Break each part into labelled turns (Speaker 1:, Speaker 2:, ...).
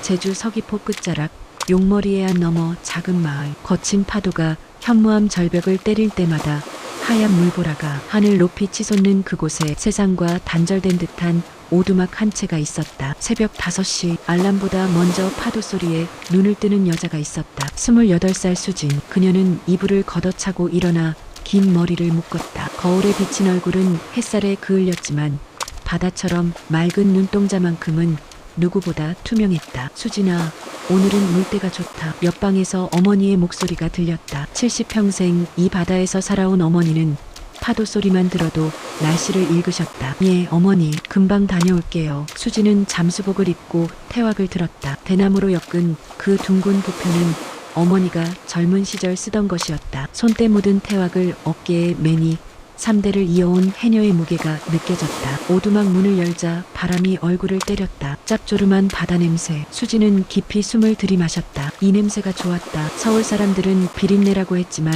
Speaker 1: 제주 서귀포 끝자락 용머리해안 너머 작은 마을. 거친 파도가 현무암 절벽을 때릴 때마다 하얀 물보라가 하늘 높이 치솟는 그곳에 세상과 단절된 듯한 오두막 한 채가 있었다. 새벽 5시 알람보다 먼저 파도 소리에 눈을 뜨는 여자가 있었다. 28살 수진. 그녀는 이불을 걷어차고 일어나 긴 머리를 묶었다. 거울에 비친 얼굴은 햇살에 그을렸지만 바다처럼 맑은 눈동자만큼은 누구보다 투명했다. 수진아, 오늘은 물때가 좋다. 옆방에서 어머니의 목소리가 들렸다. 70평생 이 바다에서 살아온 어머니는 파도 소리만 들어도 날씨를 읽으셨다. 예, 어머니, 금방 다녀올게요. 수진은 잠수복을 입고 태왁을 들었다. 대나무로 엮은 그 둥근 부표는 어머니가 젊은 시절 쓰던 것이었다. 손때 묻은 태왁을 어깨에 매니 3대를 이어온 해녀의 무게가 느껴졌다. 오두막 문을 열자 바람이 얼굴을 때렸다. 짭조름한 바다 냄새. 수지는 깊이 숨을 들이마셨다. 이 냄새가 좋았다. 서울 사람들은 비린내라고 했지만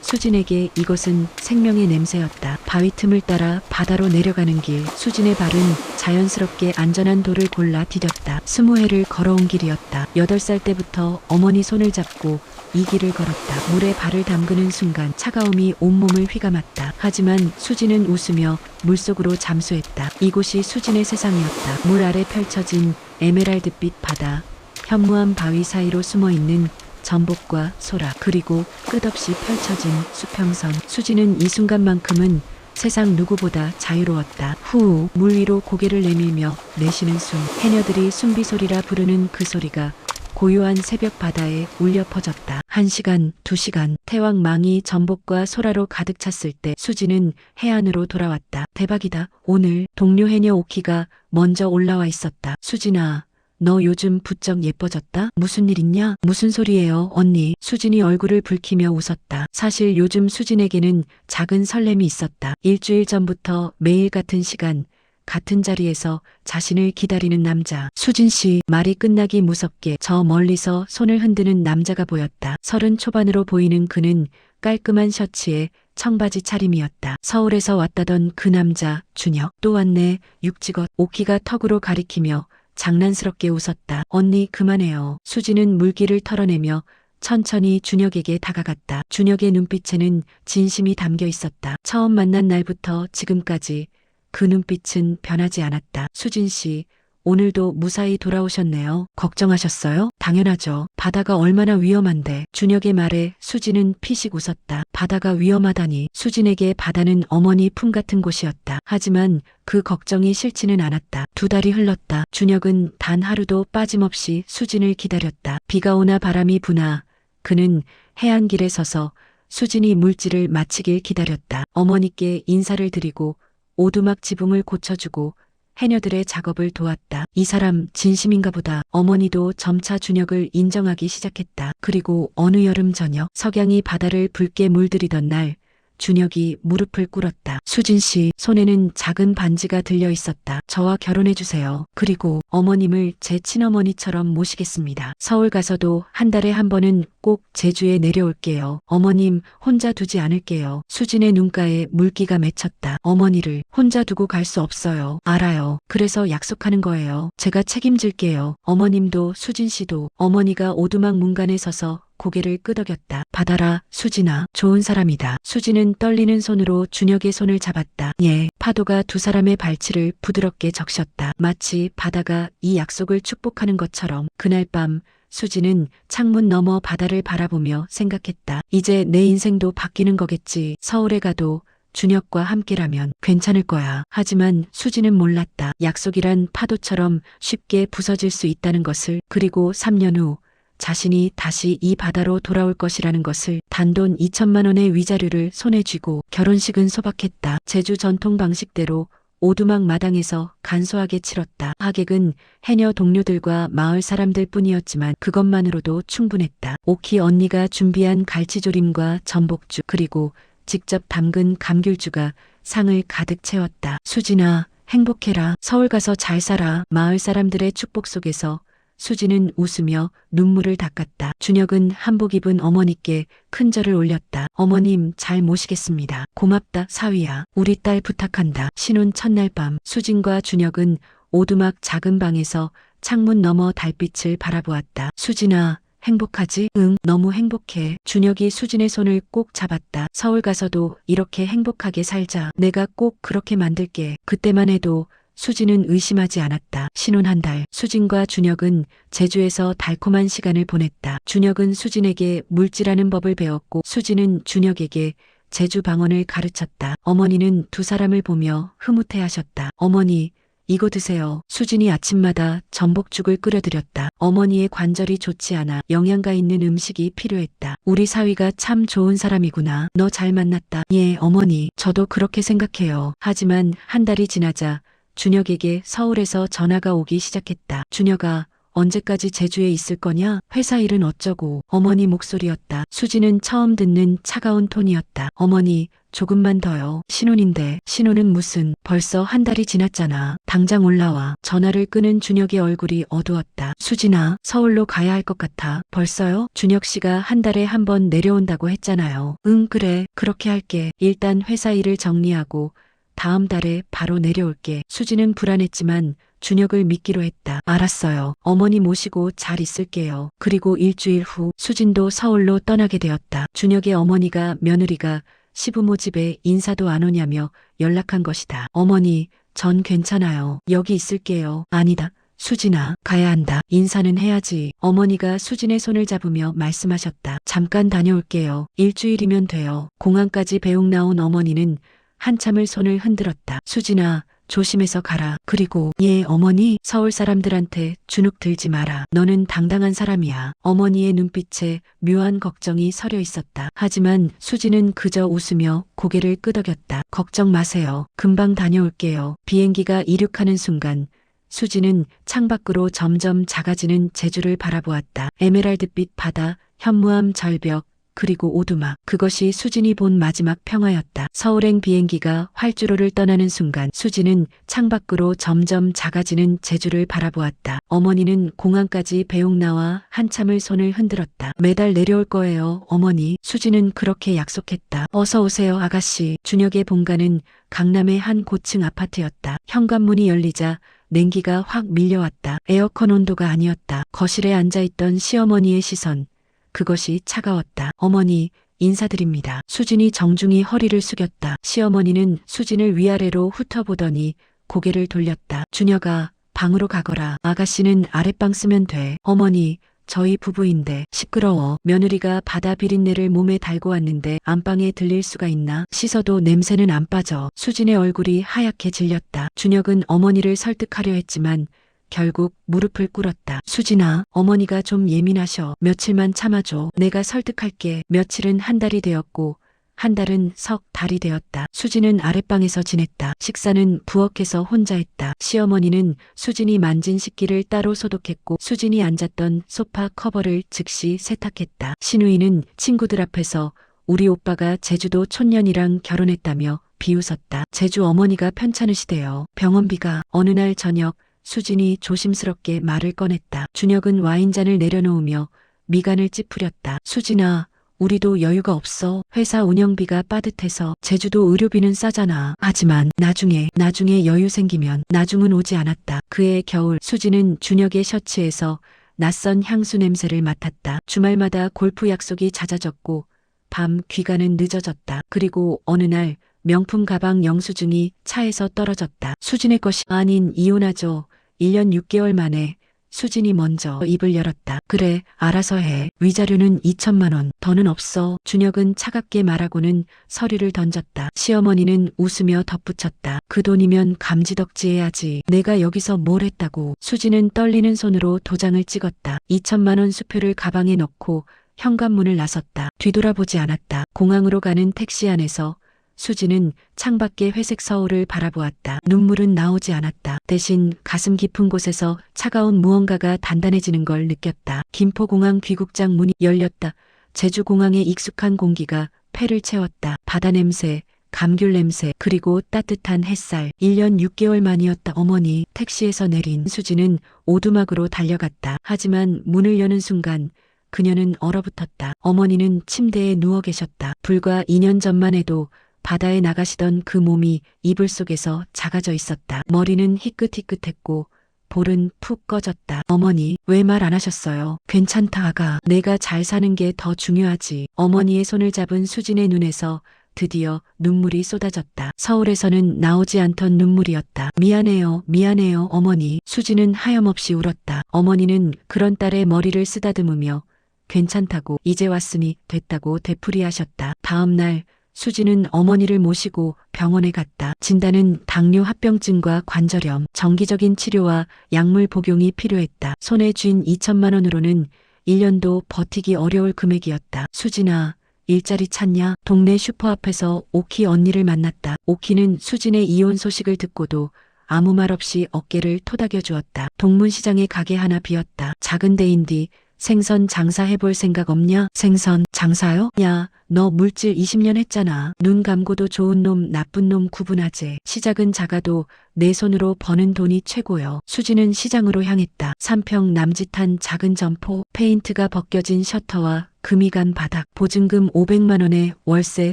Speaker 1: 수진에게 이것은 생명의 냄새였다. 바위 틈을 따라 바다로 내려가는 길. 수진의 발은 자연스럽게 안전한 돌을 골라 디뎠다. 20회를 걸어온 길이었다. 8살 때부터 어머니 손을 잡고 이 길을 걸었다. 물에 발을 담그는 순간 차가움이 온몸을 휘감았다. 하지만 수진은 웃으며 물속으로 잠수했다. 이곳이 수진의 세상이었다. 물 아래 펼쳐진 에메랄드빛 바다, 현무암 바위 사이로 숨어있는 전복과 소라, 그리고 끝없이 펼쳐진 수평선. 수진은 이 순간만큼은 세상 누구보다 자유로웠다. 후, 물 위로 고개를 내밀며 내쉬는 숨. 해녀들이 숨비소리라 부르는 그 소리가 고요한 새벽 바다에 울려 퍼졌다. 1시간, 2시간, 태왕망이 전복과 소라로 가득 찼을 때 수지는 해안으로 돌아왔다. 대박이다. 오늘 동료 해녀 오키가 먼저 올라와 있었다. 수진아, 너 요즘 부쩍 예뻐졌다? 무슨 일 있냐? 무슨 소리예요, 언니? 수진이 얼굴을 붉히며 웃었다. 사실 요즘 수진에게는 작은 설렘이 있었다. 일주일 전부터 매일 같은 시간, 같은 자리에서 자신을 기다리는 남자. 수진 씨. 말이 끝나기 무섭게 저 멀리서 손을 흔드는 남자가 보였다. 30 초반으로 보이는 그는 깔끔한 셔츠에 청바지 차림이었다. 서울에서 왔다던 그 남자, 준혁. 또 왔네. 육지것. 오키가 턱으로 가리키며 장난스럽게 웃었다. 언니, 그만해요. 수지는 물기를 털어내며 천천히 준혁에게 다가갔다. 준혁의 눈빛에는 진심이 담겨 있었다. 처음 만난 날부터 지금까지 그 눈빛은 변하지 않았다. 수진 씨, 오늘도 무사히 돌아오셨네요. 걱정하셨어요? 당연하죠. 바다가 얼마나 위험한데. 준혁의 말에 수진은 피식 웃었다. 바다가 위험하다니. 수진에게 바다는 어머니 품 같은 곳이었다. 하지만 그 걱정이 싫지는 않았다. 2달이 흘렀다. 준혁은 단 하루도 빠짐없이 수진을 기다렸다. 비가 오나 바람이 부나 그는 해안길에 서서 수진이 물질을 마치길 기다렸다. 어머니께 인사를 드리고 오두막 지붕을 고쳐주고 해녀들의 작업을 도왔다. 이 사람 진심인가 보다. 어머니도 점차 준혁을 인정하기 시작했다. 그리고 어느 여름 저녁, 석양이 바다를 붉게 물들이던 날, 준혁이 무릎을 꿇었다. 수진 씨, 손에는 작은 반지가 들려 있었다. 저와 결혼해 주세요. 그리고 어머님을 제 친어머니처럼 모시겠습니다. 서울 가서도 한 달에 한 번은 꼭 제주에 내려올게요. 어머님 혼자 두지 않을게요. 수진의 눈가에 물기가 맺혔다. 어머니를 혼자 두고 갈 수 없어요. 알아요. 그래서 약속하는 거예요. 제가 책임질게요. 어머님도 수진 씨도. 어머니가 오두막 문간에 서서 고개를 끄덕였다. 받아라, 수진아. 좋은 사람이다. 수진은 떨리는 손으로 준혁의 손을 잡았다. 예. 파도가 두 사람의 발치를 부드럽게 적셨다. 마치 바다가 이 약속을 축복하는 것처럼. 그날 밤 수진은 창문 너머 바다를 바라보며 생각했다. 이제 내 인생도 바뀌는 거겠지. 서울에 가도 준혁과 함께라면 괜찮을 거야. 하지만 수진은 몰랐다. 약속이란 파도처럼 쉽게 부서질 수 있다는 것을. 그리고 3년 후 자신이 다시 이 바다로 돌아올 것이라는 것을. 단돈 2천만 원의 위자료를 손에 쥐고 결혼식은 소박했다. 제주 전통 방식대로 오두막 마당에서 간소하게 치렀다. 하객은 해녀 동료들과 마을 사람들 뿐이었지만 그것만으로도 충분했다. 오키 언니가 준비한 갈치조림과 전복죽, 그리고 직접 담근 감귤주가 상을 가득 채웠다. 수진아, 행복해라. 서울 가서 잘 살아. 마을 사람들의 축복 속에서 수지는 웃으며 눈물을 닦았다. 준혁은 한복 입은 어머니께 큰 절을 올렸다. 어머님 잘 모시겠습니다. 고맙다 사위야. 우리 딸 부탁한다. 신혼 첫날 밤 수진과 준혁은 오두막 작은 방에서 창문 너머 달빛을 바라보았다. 수진아, 행복하지? 응, 너무 행복해. 준혁이 수진의 손을 꼭 잡았다. 서울 가서도 이렇게 행복하게 살자. 내가 꼭 그렇게 만들게. 그때만 해도 수진은 의심하지 않았다. 신혼 한 달, 수진과 준혁은 제주에서 달콤한 시간을 보냈다. 준혁은 수진에게 물질하는 법을 배웠고 수진은 준혁에게 제주 방언을 가르쳤다. 어머니는 두 사람을 보며 흐뭇해하셨다. 어머니, 이거 드세요. 수진이 아침마다 전복죽을 끓여드렸다. 어머니의 관절이 좋지 않아 영양가 있는 음식이 필요했다. 우리 사위가 참 좋은 사람이구나. 너 잘 만났다. 예, 어머니. 저도 그렇게 생각해요. 하지만 한 달이 지나자 준혁에게 서울에서 전화가 오기 시작했다. 준혁아, 언제까지 제주에 있을 거냐? 회사 일은 어쩌고? 어머니 목소리였다. 수진은 처음 듣는 차가운 톤이었다. 어머니, 조금만 더요. 신혼인데. 신혼은 무슨, 벌써 한 달이 지났잖아. 당장 올라와. 전화를 끄는 준혁의 얼굴이 어두웠다. 수진아, 서울로 가야 할 것 같아. 벌써요? 준혁 씨가 한 달에 한 번 내려온다고 했잖아요. 응, 그래. 그렇게 할게. 일단 회사 일을 정리하고 다음 달에 바로 내려올게. 수진은 불안했지만 준혁을 믿기로 했다. 알았어요. 어머니 모시고 잘 있을게요. 그리고 일주일 후 수진도 서울로 떠나게 되었다. 준혁의 어머니가 며느리가 시부모 집에 인사도 안 오냐며 연락한 것이다. 어머니, 전 괜찮아요. 여기 있을게요. 아니다. 수진아, 가야 한다. 인사는 해야지. 어머니가 수진의 손을 잡으며 말씀하셨다. 잠깐 다녀올게요. 일주일이면 돼요. 공항까지 배웅 나온 어머니는 한참을 손을 흔들었다. 수진아, 조심해서 가라. 그리고 예, 어머니. 서울 사람들한테 주눅 들지 마라. 너는 당당한 사람이야. 어머니의 눈빛에 묘한 걱정이 서려 있었다. 하지만 수진은 그저 웃으며 고개를 끄덕였다. 걱정 마세요. 금방 다녀올게요. 비행기가 이륙하는 순간 수진은 창밖으로 점점 작아지는 제주를 바라보았다. 에메랄드빛 바다, 현무암 절벽, 그리고 오두막. 그것이 수진이 본 마지막 평화였다. 서울행 비행기가 활주로를 떠나는 순간 수진은 창밖으로 점점 작아지는 제주를 바라보았다. 어머니는 공항까지 배웅 나와 한참을 손을 흔들었다. 매달 내려올 거예요, 어머니. 수진은 그렇게 약속했다. 어서 오세요, 아가씨. 준혁의 본가는 강남의 한 고층 아파트였다. 현관문이 열리자 냉기가 확 밀려왔다. 에어컨 온도가 아니었다. 거실에 앉아있던 시어머니의 시선. 그것이 차가웠다. 어머니, 인사드립니다. 수진이 정중히 허리를 숙였다. 시어머니는 수진을 위아래로 훑어보더니 고개를 돌렸다. 준혁아, 방으로 가거라. 아가씨는 아랫방 쓰면 돼. 어머니, 저희 부부인데. 시끄러워. 며느리가 바다 비린내를 몸에 달고 왔는데 안방에 들릴 수가 있나? 씻어도 냄새는 안 빠져. 수진의 얼굴이 하얗게 질렸다. 준혁은 어머니를 설득하려 했지만 결국 무릎을 꿇었다. 수진아, 어머니가 좀 예민하셔. 며칠만 참아줘. 내가 설득할게. 며칠은 한 달이 되었고 한 달은 석 달이 되었다. 수진은 아랫방에서 지냈다. 식사는 부엌에서 혼자 했다. 시어머니는 수진이 만진 식기를 따로 소독했고 수진이 앉았던 소파 커버를 즉시 세탁했다. 신우이는 친구들 앞에서 우리 오빠가 제주도 촌년이랑 결혼했다며 비웃었다. 제주 어머니가 편찮으시대요. 병원비가. 어느 날 저녁 수진이 조심스럽게 말을 꺼냈다. 준혁은 와인잔을 내려놓으며 미간을 찌푸렸다. 수진아, 우리도 여유가 없어. 회사 운영비가 빠듯해서. 제주도 의료비는 싸잖아. 하지만 나중에 여유 생기면. 나중은 오지 않았다. 그해 겨울 수진은 준혁의 셔츠에서 낯선 향수 냄새를 맡았다. 주말마다 골프 약속이 잦아졌고 밤 귀가는 늦어졌다. 그리고 어느 날 명품 가방 영수증이 차에서 떨어졌다. 수진의 것이 아닌 이혼하죠. 1년 6개월 만에 수진이 먼저 입을 열었다. 그래, 알아서 해. 위자료는 2천만 원. 더는 없어. 준혁은 차갑게 말하고는 서류를 던졌다. 시어머니는 웃으며 덧붙였다. 그 돈이면 감지덕지해야지. 내가 여기서 뭘 했다고. 수진은 떨리는 손으로 도장을 찍었다. 2천만 원 수표를 가방에 넣고 현관문을 나섰다. 뒤돌아보지 않았다. 공항으로 가는 택시 안에서 수진은 창밖의 회색 서울을 바라보았다. 눈물은 나오지 않았다. 대신 가슴 깊은 곳에서 차가운 무언가가 단단해지는 걸 느꼈다. 김포공항 귀국장 문이 열렸다. 제주공항의 익숙한 공기가 폐를 채웠다. 바다 냄새, 감귤 냄새, 그리고 따뜻한 햇살. 1년 6개월 만이었다. 어머니. 택시에서 내린 수진은 오두막으로 달려갔다. 하지만 문을 여는 순간 그녀는 얼어붙었다. 어머니는 침대에 누워 계셨다. 불과 2년 전만 해도 바다에 나가시던 그 몸이 이불 속에서 작아져 있었다. 머리는 희끗희끗했고 볼은 푹 꺼졌다. 어머니, 왜 말 안 하셨어요? 괜찮다, 아가. 내가 잘 사는 게 더 중요하지. 어머니의 손을 잡은 수진의 눈에서 드디어 눈물이 쏟아졌다. 서울에서는 나오지 않던 눈물이었다. 미안해요, 미안해요, 어머니. 수진은 하염없이 울었다. 어머니는 그런 딸의 머리를 쓰다듬으며 괜찮다고, 이제 왔으니 됐다고 되풀이하셨다. 다음 날 수진은 어머니를 모시고 병원에 갔다. 진단은 당뇨 합병증과 관절염, 정기적인 치료와 약물 복용이 필요했다. 손에 쥔 2천만 원으로는 1년도 버티기 어려울 금액이었다. 수진아, 일자리 찾냐? 동네 슈퍼 앞에서 오키 언니를 만났다. 오키는 수진의 이혼 소식을 듣고도 아무 말 없이 어깨를 토닥여 주었다. 동문시장에 가게 하나 비었다. 작은 데인디 생선 장사해볼 생각 없냐? 생선 장사요? 야, 너 물질 20년 했잖아. 눈 감고도 좋은 놈 나쁜 놈 구분하지. 시작은 작아도 내 손으로 버는 돈이 최고요. 수지는 시장으로 향했다. 3평 남짓한 작은 점포, 페인트가 벗겨진 셔터와 금이 간 바닥, 보증금 500만 원에 월세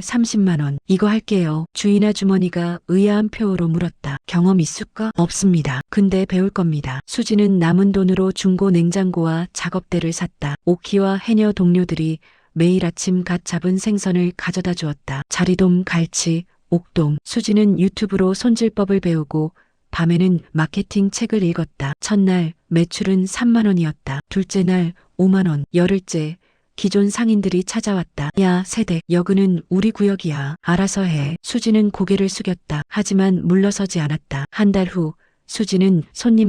Speaker 1: 30만 원. 이거 할게요. 주인아 주머니가 의아한 표호로 물었다. 경험 있을까? 없습니다. 근데 배울 겁니다. 수지는 남은 돈으로 중고 냉장고와 작업대를 샀다. 오키와 해녀 동료들이 매일 아침 갓 잡은 생선을 가져다 주었다. 자리돔, 갈치, 옥돔. 수지는 유튜브로 손질법을 배우고 밤에는 마케팅 책을 읽었다. 첫날 매출은 3만 원이었다. 둘째 날 5만 원. 열흘째 기존 상인들이 찾아왔다. 야, 세댁, 여기는 우리 구역이야. 알아서 해. 수지는 고개를 숙였다. 하지만 물러서지 않았다. 한 달 후 수지는 손님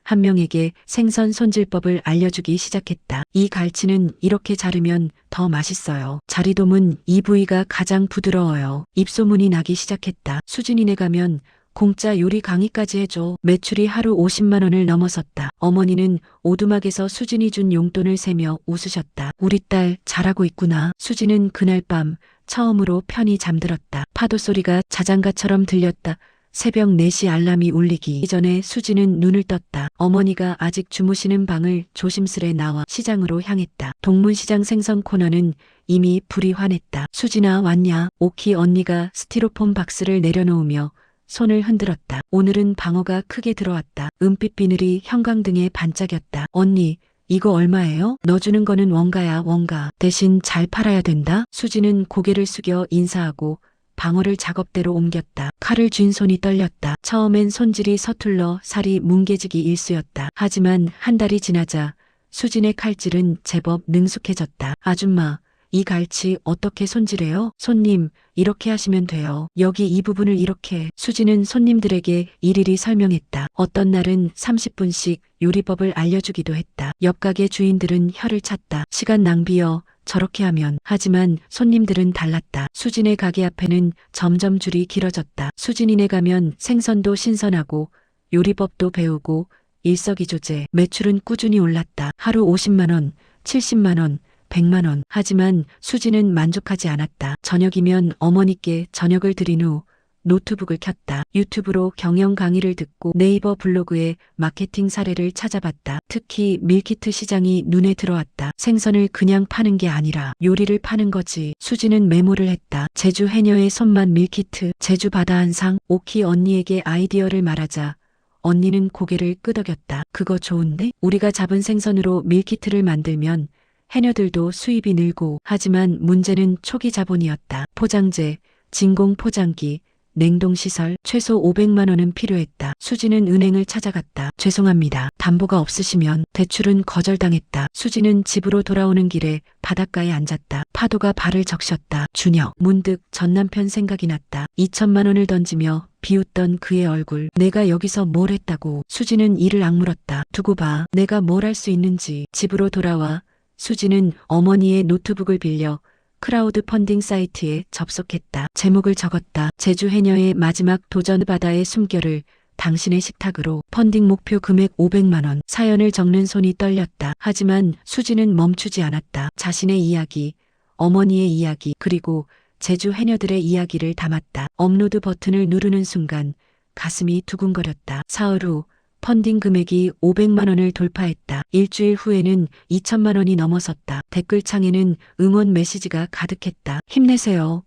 Speaker 1: 한 명에게 생선 손질법을 알려주기 시작했다. 이 갈치는 이렇게 자르면 더 맛있어요. 자리돔은 이 부위가 가장 부드러워요. 입소문이 나기 시작했다. 수진이네 가면 공짜 요리 강의까지 해줘. 매출이 하루 50만 원을 넘어섰다. 어머니는 오두막에서 수진이 준 용돈을 세며 웃으셨다. 우리 딸 잘하고 있구나. 수진은 그날 밤 처음으로 편히 잠들었다. 파도 소리가 자장가처럼 들렸다. 새벽 4시 알람이 울리기 전에 수지는 눈을 떴다. 어머니가 아직 주무시는 방을 조심스레 나와 시장으로 향했다. 동문시장 생선 코너는 이미 불이 환했다. 수진아, 왔냐? 오키 언니가 스티로폼 박스를 내려놓으며 손을 흔들었다. 오늘은 방어가 크게 들어왔다. 은빛 비늘이 형광등에 반짝였다. 언니, 이거 얼마예요? 너 주는 거는 원가야, 원가. 대신 잘 팔아야 된다. 수지는 고개를 숙여 인사하고 방어를 작업대로 옮겼다. 칼을 쥔 손이 떨렸다. 처음엔 손질이 서툴러 살이 뭉개지기 일쑤였다. 하지만 한 달이 지나자 수진의 칼질은 제법 능숙해졌다. 아줌마, 이 갈치 어떻게 손질해요? 손님, 이렇게 하시면 돼요. 여기 이 부분을 이렇게. 수지는 손님들에게 일일이 설명했다. 어떤 날은 30분씩 요리법을 알려주기도 했다. 옆 가게 주인들은 혀를 찼다. 시간 낭비여. 저렇게 하면. 하지만 손님들은 달랐다. 수진의 가게 앞에는 점점 줄이 길어졌다. 수진이네 가면 생선도 신선하고 요리법도 배우고 일석이조제. 매출은 꾸준히 올랐다. 하루 50만 원, 70만 원, 100만 원. 하지만 수지는 만족하지 않았다. 저녁이면 어머니께 저녁을 드린 후 노트북을 켰다. 유튜브로 경영 강의를 듣고 네이버 블로그에 마케팅 사례를 찾아봤다. 특히 밀키트 시장이 눈에 들어왔다. 생선을 그냥 파는 게 아니라 요리를 파는 거지. 수지는 메모를 했다. 제주 해녀의 손맛 밀키트, 제주 바다 한상. 오키 언니에게 아이디어를 말하자 언니는 고개를 끄덕였다. 그거 좋은데? 우리가 잡은 생선으로 밀키트를 만들면 해녀들도 수입이 늘고. 하지만 문제는 초기 자본이었다. 포장재, 진공 포장기, 냉동시설, 최소 500만 원은 필요했다. 수지는 은행을 찾아갔다. 죄송합니다. 담보가 없으시면. 대출은 거절당했다. 수지는 집으로 돌아오는 길에 바닷가에 앉았다. 파도가 발을 적셨다. 준혁. 문득 전 남편 생각이 났다. 2천만 원을 던지며 비웃던 그의 얼굴. 내가 여기서 뭘 했다고. 수지는 이를 악물었다. 두고 봐. 내가 뭘 할 수 있는지. 집으로 돌아와 수지는 어머니의 노트북을 빌려 크라우드 펀딩 사이트에 접속했다. 제목을 적었다. 제주 해녀의 마지막 도전. 바다의 숨결을 당신의 식탁으로. 펀딩 목표 금액 500만 원. 사연을 적는 손이 떨렸다. 하지만 수지는 멈추지 않았다. 자신의 이야기, 어머니의 이야기, 그리고 제주 해녀들의 이야기를 담았다. 업로드 버튼을 누르는 순간 가슴이 두근거렸다. 사흘 후 펀딩 금액이 500만 원을 돌파했다. 일주일 후에는 2천만 원이 넘어섰다. 댓글창에는 응원 메시지가 가득했다. 힘내세요.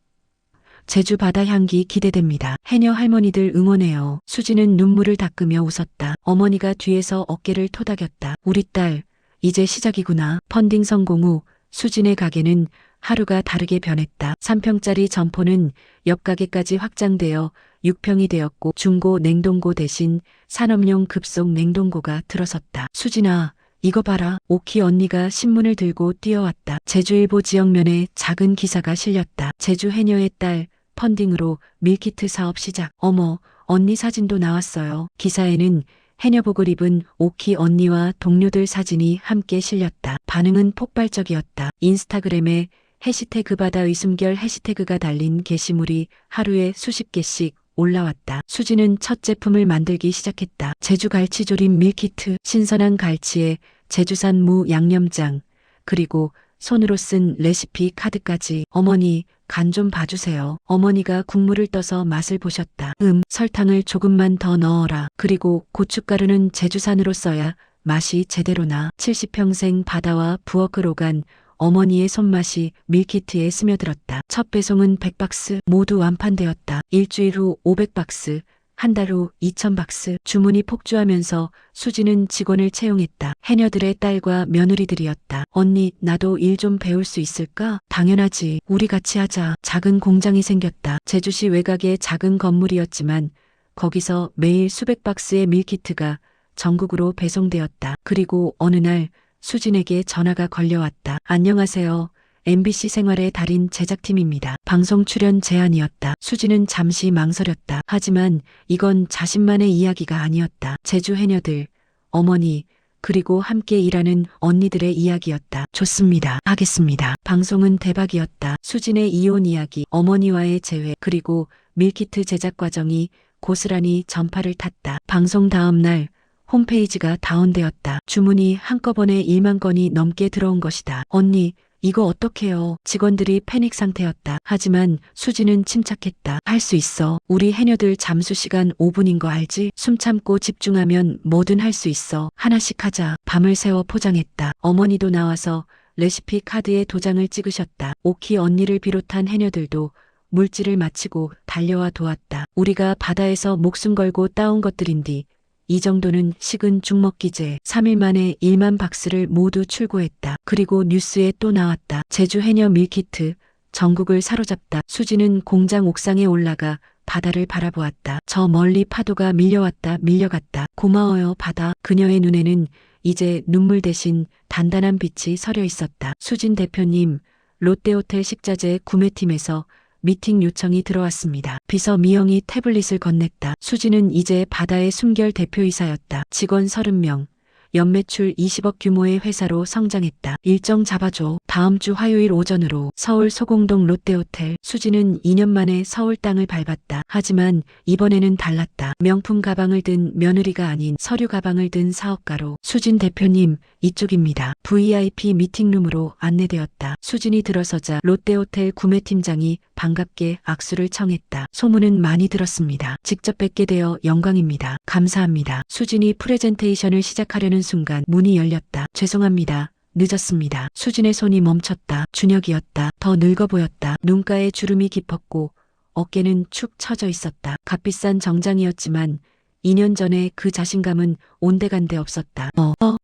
Speaker 1: 제주 바다 향기 기대됩니다. 해녀 할머니들 응원해요. 수지는 눈물을 닦으며 웃었다. 어머니가 뒤에서 어깨를 토닥였다. 우리 딸, 이제 시작이구나. 펀딩 성공 후 수진의 가게는 하루가 다르게 변했다. 3평짜리 점포는 옆 가게까지 확장되어 6평이 되었고 중고 냉동고 대신 산업용 급속 냉동고가 들어섰다. 수진아, 이거 봐라. 오키 언니가 신문을 들고 뛰어왔다. 제주일보 지역면에 작은 기사가 실렸다. 제주 해녀의 딸 펀딩으로 밀키트 사업 시작. 어머, 언니 사진도 나왔어요. 기사에는 해녀복을 입은 오키 언니와 동료들 사진이 함께 실렸다. 반응은 폭발적이었다. 인스타그램에 해시태그 바다의 숨결 해시태그가 달린 게시물이 하루에 수십 개씩 올라왔다. 수지는 첫 제품을 만들기 시작했다. 제주 갈치조림 밀키트, 신선한 갈치에 제주산 무 양념장, 그리고 손으로 쓴 레시피 카드까지. 어머니, 간 좀 봐주세요. 어머니가 국물을 떠서 맛을 보셨다. 설탕을 조금만 더 넣어라. 그리고 고춧가루는 제주산으로 써야 맛이 제대로 나. 70평생 바다와 부엌을 오간 어머니의 손맛이 밀키트에 스며들었다. 첫 배송은 100박스 모두 완판되었다. 일주일 후 500박스, 한 달 후 2000박스. 주문이 폭주하면서 수지는 직원을 채용했다. 해녀들의 딸과 며느리들이었다. 언니, 나도 일 좀 배울 수 있을까? 당연하지. 우리 같이 하자. 작은 공장이 생겼다. 제주시 외곽의 작은 건물이었지만 거기서 매일 수백 박스의 밀키트가 전국으로 배송되었다. 그리고 어느 날 수진에게 전화가 걸려왔다. 안녕하세요. MBC 생활의 달인 제작팀입니다. 방송 출연 제안이었다. 수진은 잠시 망설였다. 하지만 이건 자신만의 이야기가 아니었다. 제주 해녀들, 어머니, 그리고 함께 일하는 언니들의 이야기였다. 좋습니다. 하겠습니다. 방송은 대박이었다. 수진의 이혼 이야기, 어머니와의 재회, 그리고 밀키트 제작 과정이 고스란히 전파를 탔다. 방송 다음 날 홈페이지가 다운되었다. 주문이 한꺼번에 1만 건이 넘게 들어온 것이다. 언니, 이거 어떡해요? 직원들이 패닉 상태였다. 하지만 수지는 침착했다. 할 수 있어. 우리 해녀들 잠수 시간 5분인 거 알지? 숨 참고 집중하면 뭐든 할 수 있어. 하나씩 하자. 밤을 새워 포장했다. 어머니도 나와서 레시피 카드에 도장을 찍으셨다. 오키 언니를 비롯한 해녀들도 물질을 마치고 달려와 도왔다. 우리가 바다에서 목숨 걸고 따온 것들인디 이 정도는 식은 죽먹기제. 3일 만에 1만 박스를 모두 출고했다. 그리고 뉴스에 또 나왔다. 제주 해녀 밀키트 전국을 사로잡다. 수지는 공장 옥상에 올라가 바다를 바라보았다. 저 멀리 파도가 밀려왔다 밀려갔다. 고마워요 바다. 그녀의 눈에는 이제 눈물 대신 단단한 빛이 서려 있었다. 수진 대표님, 롯데호텔 식자재 구매팀에서 미팅 요청이 들어왔습니다. 비서 미영이 태블릿을 건넸다. 수지는 이제 바다의 숨결 대표이사였다. 직원 30명, 연매출 20억 규모의 회사로 성장했다. 일정 잡아줘. 다음 주 화요일 오전으로 서울 소공동 롯데호텔. 수지는 2년 만에 서울 땅을 밟았다. 하지만 이번에는 달랐다. 명품 가방을 든 며느리가 아닌 서류 가방을 든 사업가로. 수진 대표님, 이쪽입니다. VIP 미팅룸으로 안내되었다. 수진이 들어서자 롯데호텔 구매팀장이 반갑게 악수를 청했다. 소문은 많이 들었습니다. 직접 뵙게 되어 영광입니다. 감사합니다. 수진이 프레젠테이션을 시작하려는 순간 문이 열렸다. 죄송합니다. 늦었습니다. 수진의 손이 멈췄다. 준혁이었다. 더 늙어 보였다. 눈가에 주름이 깊었고 어깨는 축 처져 있었다. 값비싼 정장이었지만 2년 전에 그 자신감은 온데간데 없었다.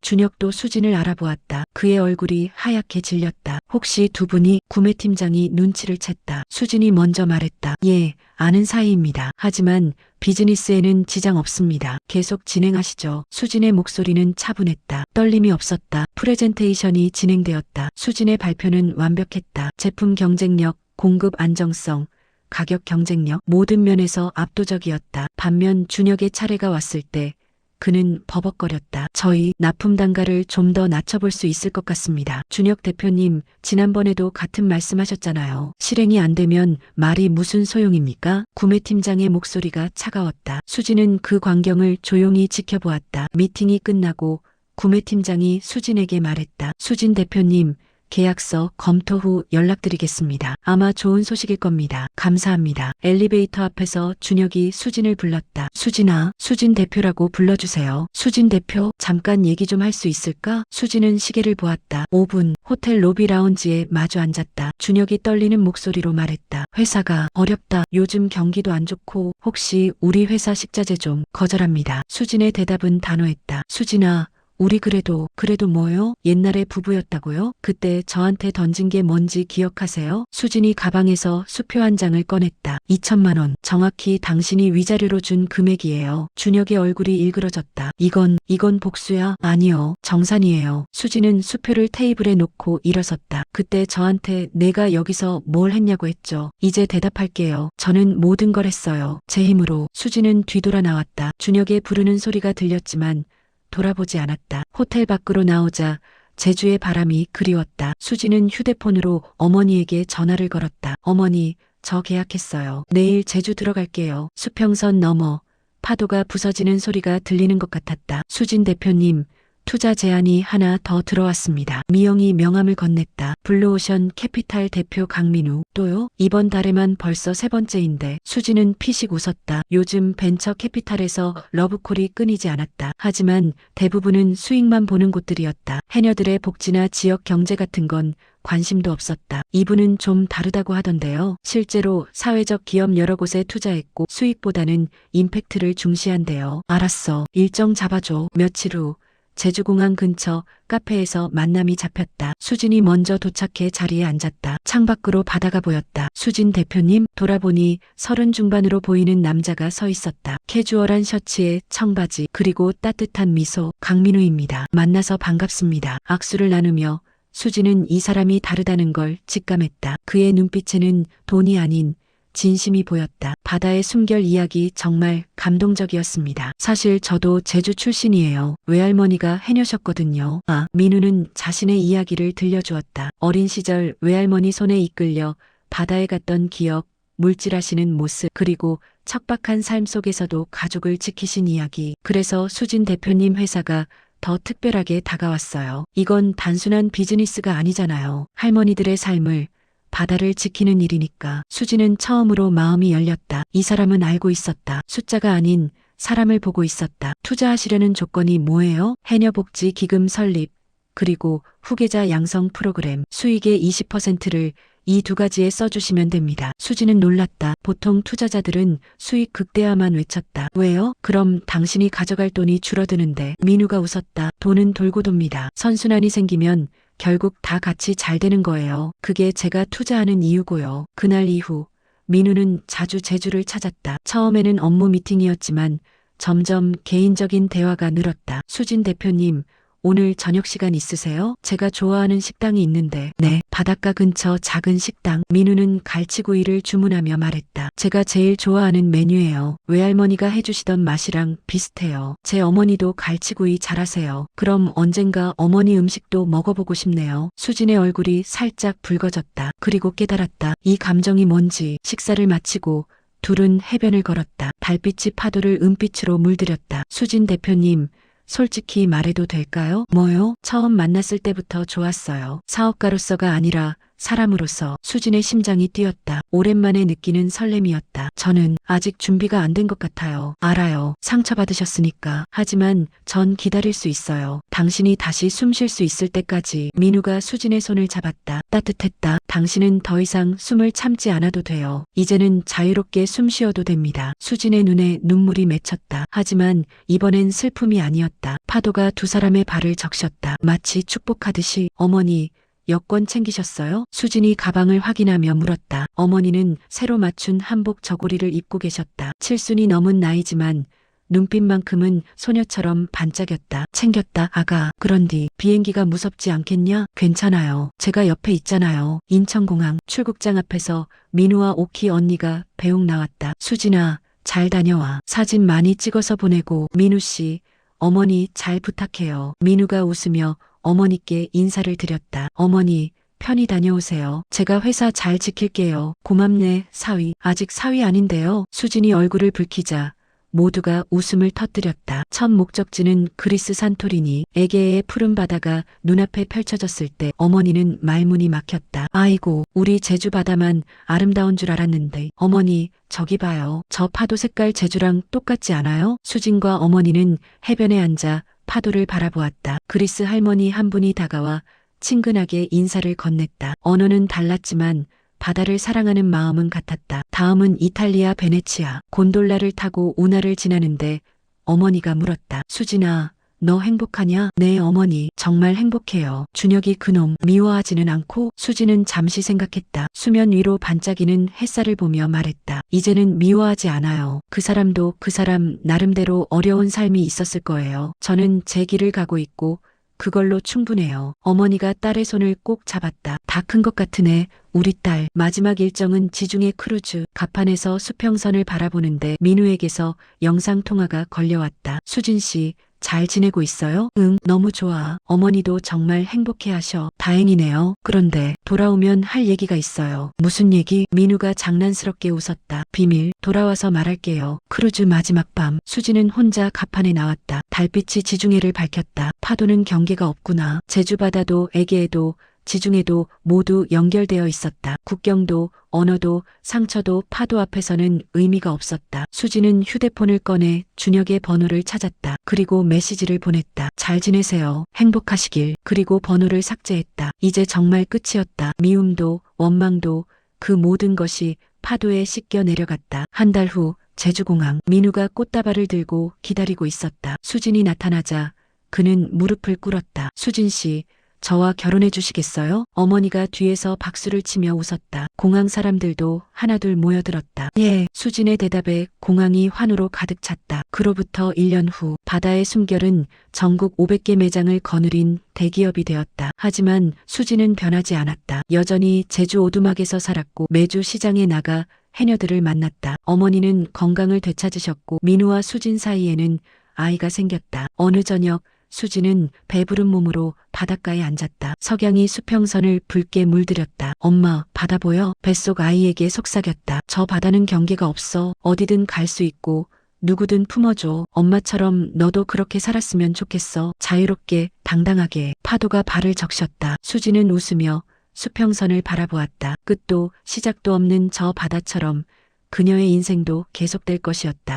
Speaker 1: 준혁도 수진을 알아보았다. 그의 얼굴이 하얗게 질렸다. 혹시 두 분이? 구매팀장이 눈치를 챘다. 수진이 먼저 말했다. 예, 아는 사이입니다. 하지만 비즈니스에는 지장 없습니다. 계속 진행하시죠. 수진의 목소리는 차분했다. 떨림이 없었다. 프레젠테이션이 진행되었다. 수진의 발표는 완벽했다. 제품 경쟁력, 공급 안정성, 가격 경쟁력, 모든 면에서 압도적이었다. 반면 준혁의 차례가 왔을 때 그는 버벅거렸다. 저희 납품 단가를 좀 더 낮춰볼 수 있을 것 같습니다. 준혁 대표님, 지난번에도 같은 말씀하셨잖아요. 실행이 안 되면 말이 무슨 소용입니까? 구매팀장의 목소리가 차가웠다. 수진은 그 광경을 조용히 지켜보았다. 미팅이 끝나고 구매팀장이 수진에게 말했다. 수진 대표님, 계약서 검토 후 연락드리겠습니다. 아마 좋은 소식일 겁니다. 감사합니다. 엘리베이터 앞에서 준혁이 수진을 불렀다. 수진아, 수진 대표라고 불러주세요. 수진 대표, 잠깐 얘기 좀 할 수 있을까? 수진은 시계를 보았다. 5분, 호텔 로비 라운지에 마주 앉았다. 준혁이 떨리는 목소리로 말했다. 회사가 어렵다. 요즘 경기도 안 좋고 혹시 우리 회사 식자재 좀 거절합니다. 수진의 대답은 단호했다. 수진아, 우리 그래도 뭐요? 옛날에 부부였다고요? 그때 저한테 던진 게 뭔지 기억하세요? 수진이 가방에서 수표 한 장을 꺼냈다. 2천만 원. 정확히 당신이 위자료로 준 금액이에요. 준혁의 얼굴이 일그러졌다. 이건 복수야? 아니요. 정산이에요. 수진은 수표를 테이블에 놓고 일어섰다. 그때 저한테 내가 여기서 뭘 했냐고 했죠. 이제 대답할게요. 저는 모든 걸 했어요. 제 힘으로. 수진은 뒤돌아 나왔다. 준혁의 부르는 소리가 들렸지만 돌아보지 않았다. 호텔 밖으로 나오자 제주의 바람이 그리웠다. 수진은 휴대폰으로 어머니에게 전화를 걸었다. 어머니, 저 계약했어요. 내일 제주 들어갈게요. 수평선 너머 파도가 부서지는 소리가 들리는 것 같았다. 수진 대표님, 투자 제안이 하나 더 들어왔습니다. 미영이 명함을 건넸다. 블루오션 캐피탈 대표 강민우. 또요? 이번 달에만 벌써 세 번째인데. 수진은 피식 웃었다. 요즘 벤처 캐피탈에서 러브콜이 끊이지 않았다. 하지만 대부분은 수익만 보는 곳들이었다. 해녀들의 복지나 지역 경제 같은 건 관심도 없었다. 이분은 좀 다르다고 하던데요. 실제로 사회적 기업 여러 곳에 투자했고 수익보다는 임팩트를 중시한대요. 알았어. 일정 잡아줘. 며칠 후 제주공항 근처 카페에서 만남이 잡혔다. 수진이 먼저 도착해 자리에 앉았다. 창밖으로 바다가 보였다. 수진 대표님, 돌아보니 30 중반으로 보이는 남자가 서 있었다. 캐주얼한 셔츠에 청바지, 그리고 따뜻한 미소. 강민우입니다. 만나서 반갑습니다. 악수를 나누며 수진은 이 사람이 다르다는 걸 직감했다. 그의 눈빛에는 돈이 아닌 진심이 보였다. 바다의 숨결 이야기 정말 감동적이었습니다. 사실 저도 제주 출신이에요. 외할머니가 해녀셨거든요. 민우는 자신의 이야기를 들려주었다. 어린 시절 외할머니 손에 이끌려 바다에 갔던 기억, 물질하시는 모습, 그리고 척박한 삶 속에서도 가족을 지키신 이야기. 그래서 수진 대표님 회사가 더 특별하게 다가왔어요. 이건 단순한 비즈니스가 아니잖아요. 할머니들의 삶을, 바다를 지키는 일이니까. 수진은 처음으로 마음이 열렸다. 이 사람은 알고 있었다. 숫자가 아닌 사람을 보고 있었다. 투자하시려는 조건이 뭐예요? 해녀복지 기금 설립, 그리고 후계자 양성 프로그램. 수익의 20%를 이 두 가지에 써주시면 됩니다. 수진은 놀랐다. 보통 투자자들은 수익 극대화만 외쳤다. 왜요? 그럼 당신이 가져갈 돈이 줄어드는데. 민우가 웃었다. 돈은 돌고 돕니다. 선순환이 생기면 결국 다 같이 잘 되는 거예요. 그게 제가 투자하는 이유고요. 그날 이후 민우는 자주 제주를 찾았다. 처음에는 업무 미팅이었지만 점점 개인적인 대화가 늘었다. 수진 대표님, 오늘 저녁 시간 있으세요? 제가 좋아하는 식당이 있는데. 네, 바닷가 근처 작은 식당. 민우는 갈치구이를 주문하며 말했다. 제가 제일 좋아하는 메뉴예요. 외할머니가 해주시던 맛이랑 비슷해요. 제 어머니도 갈치구이 잘하세요. 그럼 언젠가 어머니 음식도 먹어보고 싶네요. 수진의 얼굴이 살짝 붉어졌다. 그리고 깨달았다. 이 감정이 뭔지. 식사를 마치고 둘은 해변을 걸었다. 달빛이 파도를 은빛으로 물들였다. 수진 대표님, 솔직히 말해도 될까요? 뭐요? 처음 만났을 때부터 좋았어요. 사업가로서가 아니라 사람으로서. 수진의 심장이 뛰었다. 오랜만에 느끼는 설렘이었다. 저는 아직 준비가 안 된 것 같아요. 알아요. 상처받으셨으니까. 하지만 전 기다릴 수 있어요. 당신이 다시 숨 쉴 수 있을 때까지. 민우가 수진의 손을 잡았다. 따뜻했다. 당신은 더 이상 숨을 참지 않아도 돼요. 이제는 자유롭게 숨 쉬어도 됩니다. 수진의 눈에 눈물이 맺혔다. 하지만 이번엔 슬픔이 아니었다. 파도가 두 사람의 발을 적셨다. 마치 축복하듯이. 어머니, 여권 챙기셨어요? 수진이 가방을 확인하며 물었다. 어머니는 새로 맞춘 한복 저고리를 입고 계셨다. 칠순이 넘은 나이지만 눈빛만큼은 소녀처럼 반짝였다. 챙겼다, 아가. 그런디 비행기가 무섭지 않겠냐? 괜찮아요. 제가 옆에 있잖아요. 인천공항 출국장 앞에서 민우와 오키 언니가 배웅 나왔다. 수진아, 잘 다녀와. 사진 많이 찍어서 보내고. 민우 씨, 어머니 잘 부탁해요. 민우가 웃으며 어머니께 인사를 드렸다. 어머니, 편히 다녀오세요. 제가 회사 잘 지킬게요. 고맙네, 사위. 아직 사위 아닌데요. 수진이 얼굴을 붉히자 모두가 웃음을 터뜨렸다. 첫 목적지는 그리스 산토리니. 에게의 푸른 바다가 눈앞에 펼쳐졌을 때 어머니는 말문이 막혔다. 아이고, 우리 제주 바다만 아름다운 줄 알았는데. 어머니, 저기 봐요. 저 파도 색깔 제주랑 똑같지 않아요? 수진과 어머니는 해변에 앉아 파도를 바라보았다. 그리스 할머니 한 분이 다가와 친근하게 인사를 건넸다. 언어는 달랐지만 바다를 사랑하는 마음은 같았다. 다음은 이탈리아 베네치아. 곤돌라를 타고 운하를 지나는데 어머니가 물었다. 수진아, 너 행복하냐? 네, 어머니. 정말 행복해요. 준혁이 그놈 미워하지는 않고? 수진은 잠시 생각했다. 수면 위로 반짝이는 햇살을 보며 말했다. 이제는 미워하지 않아요. 그 사람도 그 사람 나름대로 어려운 삶이 있었을 거예요. 저는 제 길을 가고 있고 그걸로 충분해요. 어머니가 딸의 손을 꼭 잡았다. 다 큰 것 같으네. 우리 딸. 마지막 일정은 지중해 크루즈. 갑판에서 수평선을 바라보는데 민우에게서 영상통화가 걸려왔다. 수진 씨, 잘 지내고 있어요? 응, 너무 좋아. 어머니도 정말 행복해하셔. 다행이네요. 그런데 돌아오면 할 얘기가 있어요. 무슨 얘기? 민우가 장난스럽게 웃었다. 비밀. 돌아와서 말할게요. 크루즈 마지막 밤. 수진은 혼자 갑판에 나왔다. 달빛이 지중해를 밝혔다. 파도는 경계가 없구나. 제주바다도 에게에도 지중해도 모두 연결되어 있었다. 국경도 언어도 상처도 파도 앞에서는 의미가 없었다. 수지는 휴대폰을 꺼내 준혁의 번호를 찾았다. 그리고 메시지를 보냈다. 잘 지내세요. 행복하시길. 그리고 번호를 삭제했다. 이제 정말 끝이었다. 미움도 원망도 그 모든 것이 파도에 씻겨 내려갔다. 한 달 후 제주공항. 민우가 꽃다발을 들고 기다리고 있었다. 수진이 나타나자 그는 무릎을 꿇었다. 수진 씨, 저와 결혼해 주시겠어요? 어머니가 뒤에서 박수를 치며 웃었다. 공항 사람들도 하나둘 모여들었다. 예. 수진의 대답에 공항이 환호로 가득 찼다. 그로부터 1년 후 바다의 숨결은 전국 500개 매장을 거느린 대기업이 되었다. 하지만 수진은 변하지 않았다. 여전히 제주 오두막에서 살았고 매주 시장에 나가 해녀들을 만났다. 어머니는 건강을 되찾으셨고 민우와 수진 사이에는 아이가 생겼다. 어느 저녁 수지는 배부른 몸으로 바닷가에 앉았다. 석양이 수평선을 붉게 물들였다. 엄마, 바다 보여? 뱃속 아이에게 속삭였다. 저 바다는 경계가 없어. 어디든 갈 수 있고 누구든 품어줘. 엄마처럼 너도 그렇게 살았으면 좋겠어. 자유롭게, 당당하게. 파도가 발을 적셨다. 수지는 웃으며 수평선을 바라보았다. 끝도 시작도 없는 저 바다처럼 그녀의 인생도 계속될 것이었다.